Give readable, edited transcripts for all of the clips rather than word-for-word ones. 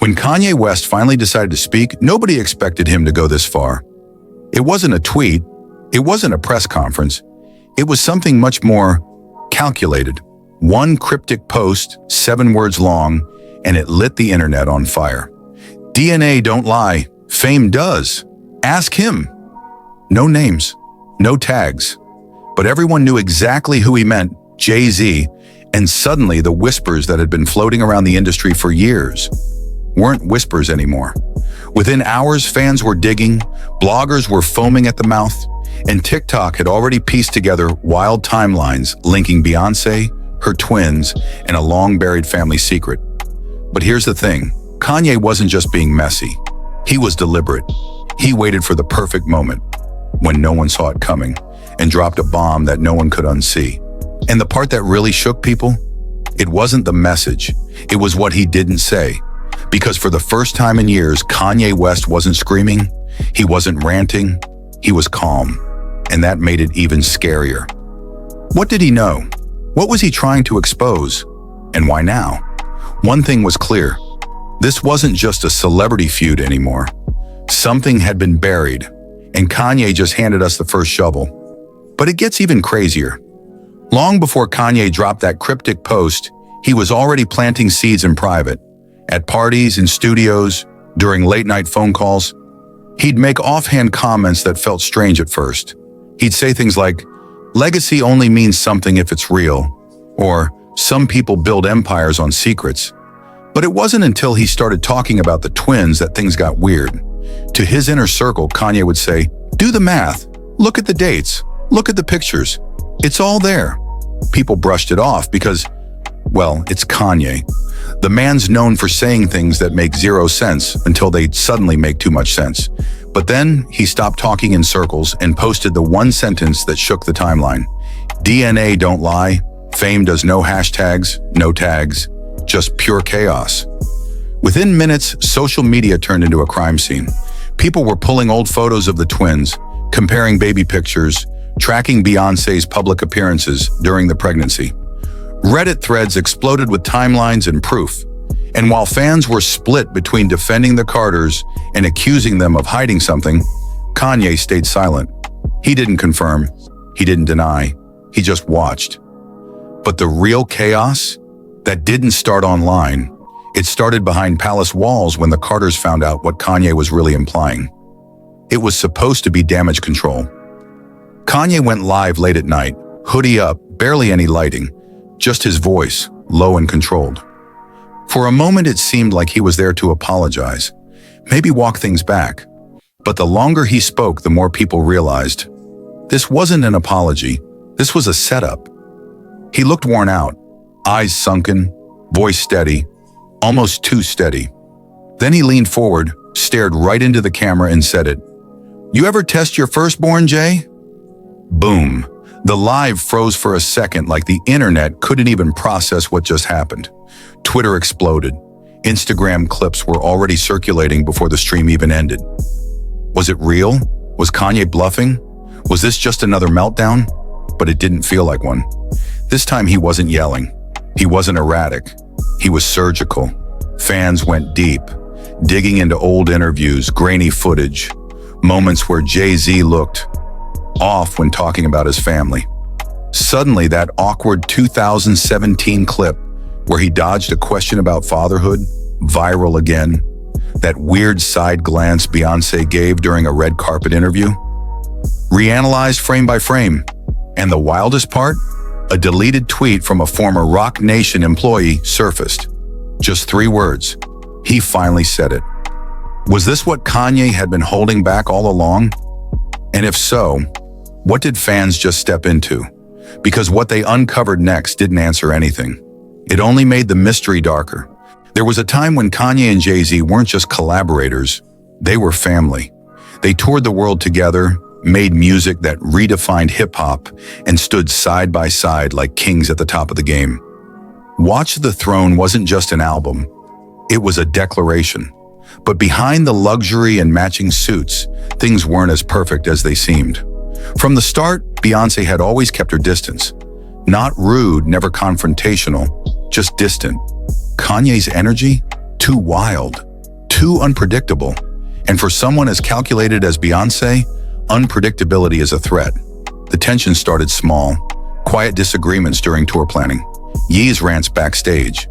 When Kanye West finally decided to speak, nobody expected him to go this far. It wasn't a tweet, it wasn't a press conference, it was something much more calculated. One cryptic post, 7 words long, and it lit the internet on fire. DNA don't lie, fame does. Ask him. No names, no tags, but everyone knew exactly who he meant, Jay-Z, and suddenly the whispers that had been floating around the industry for years weren't whispers anymore. Within hours, fans were digging, bloggers were foaming at the mouth, and TikTok had already pieced together wild timelines linking Beyoncé, her twins, and a long-buried family secret. But here's the thing, Kanye wasn't just being messy. He was deliberate. He waited for the perfect moment, when no one saw it coming, and dropped a bomb that no one could unsee. And the part that really shook people? It wasn't the message. It was what he didn't say. Because for the first time in years, Kanye West wasn't screaming, he wasn't ranting, he was calm. And that made it even scarier. What did he know? What was he trying to expose? And why now? One thing was clear. This wasn't just a celebrity feud anymore. Something had been buried, and Kanye just handed us the first shovel. But it gets even crazier. Long before Kanye dropped that cryptic post, he was already planting seeds in private. At parties, in studios, during late-night phone calls, he'd make offhand comments that felt strange at first. He'd say things like, "Legacy only means something if it's real," or "Some people build empires on secrets." But it wasn't until he started talking about the twins that things got weird. To his inner circle, Kanye would say, "Do the math, look at the dates, look at the pictures. It's all there." People brushed it off because, well, it's Kanye. The man's known for saying things that make zero sense until they suddenly make too much sense. But then he stopped talking in circles and posted the one sentence that shook the timeline. DNA don't lie, fame does no hashtags, no tags, just pure chaos. Within minutes, social media turned into a crime scene. People were pulling old photos of the twins, comparing baby pictures, tracking Beyoncé's public appearances during the pregnancy. Reddit threads exploded with timelines and proof. And while fans were split between defending the Carters and accusing them of hiding something, Kanye stayed silent. He didn't confirm, he didn't deny, he just watched. But the real chaos? That didn't start online. It started behind palace walls when the Carters found out what Kanye was really implying. It was supposed to be damage control. Kanye went live late at night, hoodie up, barely any lighting, just his voice, low and controlled. For a moment it seemed like he was there to apologize, maybe walk things back. But the longer he spoke, the more people realized this wasn't an apology, this was a setup. He looked worn out, eyes sunken, voice steady, almost too steady. Then he leaned forward, stared right into the camera and said it. "You ever test your firstborn, Jay?" Boom. The live froze for a second like the internet couldn't even process what just happened. Twitter exploded. Instagram clips were already circulating before the stream even ended. Was it real? Was Kanye bluffing? Was this just another meltdown? But it didn't feel like one. This time he wasn't yelling. He wasn't erratic. He was surgical. Fans went deep, digging into old interviews, grainy footage, moments where Jay-Z looked off when talking about his family. Suddenly, that awkward 2017 clip where he dodged a question about fatherhood, viral again. That weird side glance Beyoncé gave during a red carpet interview, reanalyzed frame by frame. And the wildest part? A deleted tweet from a former Roc Nation employee surfaced. Just 3 words. He finally said it. Was this what Kanye had been holding back all along? And if so, what did fans just step into? Because what they uncovered next didn't answer anything. It only made the mystery darker. There was a time when Kanye and Jay-Z weren't just collaborators, they were family. They toured the world together, made music that redefined hip-hop, and stood side by side like kings at the top of the game. Watch the Throne wasn't just an album, it was a declaration. But behind the luxury and matching suits, things weren't as perfect as they seemed. From the start, Beyoncé had always kept her distance. Not rude, never confrontational, just distant. Kanye's energy? Too wild. too unpredictable. And for someone as calculated as Beyoncé, unpredictability is a threat. The tension started small, quiet disagreements during tour planning, Ye's rants backstage.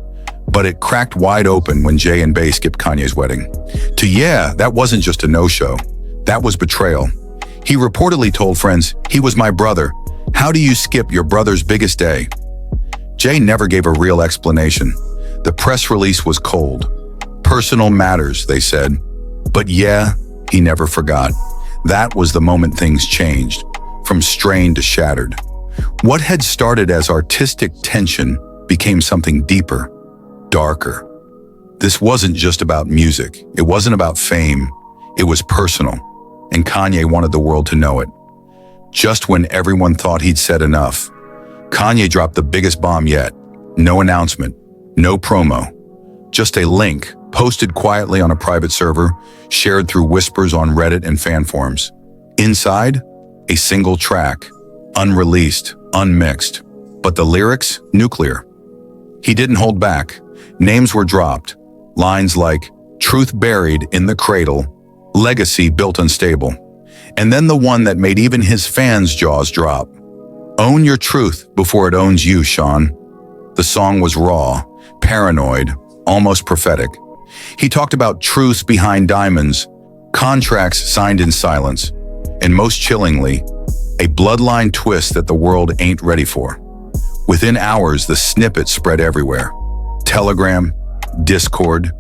But it cracked wide open when Jay and Bey skipped Kanye's wedding. To Ye, that wasn't just a no-show. That was betrayal. He reportedly told friends, "He was my brother. How do you skip your brother's biggest day?" Jay never gave a real explanation. The press release was cold. Personal matters, they said. But yeah, he never forgot. That was the moment things changed, from strained to shattered. What had started as artistic tension became something deeper, darker. This wasn't just about music. It wasn't about fame. It was personal, and Kanye wanted the world to know it. Just when everyone thought he'd said enough, Kanye dropped the biggest bomb yet. No announcement, no promo, just a link posted quietly on a private server, shared through whispers on Reddit and fan forums. Inside, a single track, unreleased, unmixed, but the lyrics, nuclear. He didn't hold back. Names were dropped. Lines like, "Truth buried in the cradle, legacy built unstable." And then the one that made even his fans' jaws drop. "Own your truth before it owns you, Sean." The song was raw, paranoid, almost prophetic. He talked about truths behind diamonds, contracts signed in silence, and most chillingly, a bloodline twist that the world ain't ready for. Within hours, the snippet spread everywhere. Telegram, Discord,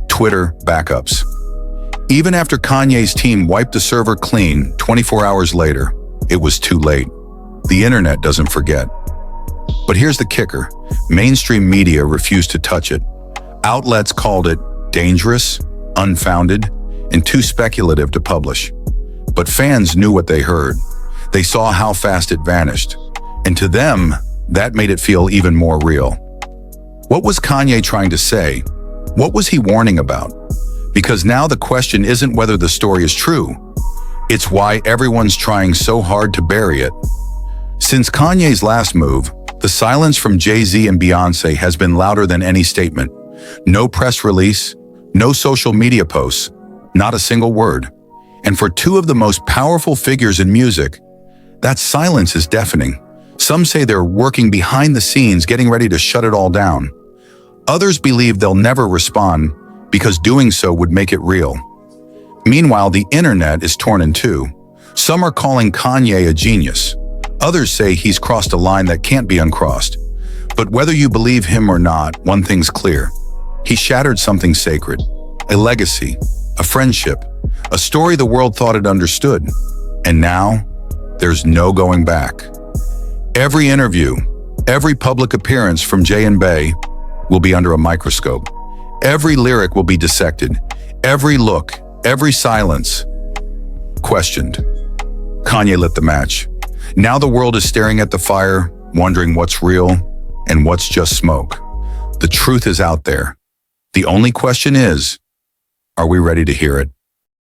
Twitter backups. Even after Kanye's team wiped the server clean 24 hours later, it was too late. The internet doesn't forget. But here's the kicker. Mainstream media refused to touch it. Outlets called it dangerous, unfounded, and too speculative to publish. But fans knew what they heard. They saw how fast it vanished. And to them, that made it feel even more real. What was Kanye trying to say? What was he warning about? Because now the question isn't whether the story is true. It's why everyone's trying so hard to bury it. Since Kanye's last move, the silence from Jay-Z and Beyoncé has been louder than any statement. No press release, no social media posts, not a single word. And for two of the most powerful figures in music, that silence is deafening. Some say they're working behind the scenes, getting ready to shut it all down. Others believe they'll never respond because doing so would make it real. Meanwhile, the internet is torn in two. Some are calling Kanye a genius. Others say he's crossed a line that can't be uncrossed. But whether you believe him or not, one thing's clear. He shattered something sacred, a legacy, a friendship, a story the world thought it understood. And now, there's no going back. Every interview, every public appearance from Jay and Bey will be under a microscope. Every lyric will be dissected. Every look, every silence, questioned. Kanye lit the match. Now the world is staring at the fire, wondering what's real and what's just smoke. The truth is out there. The only question is, are we ready to hear it?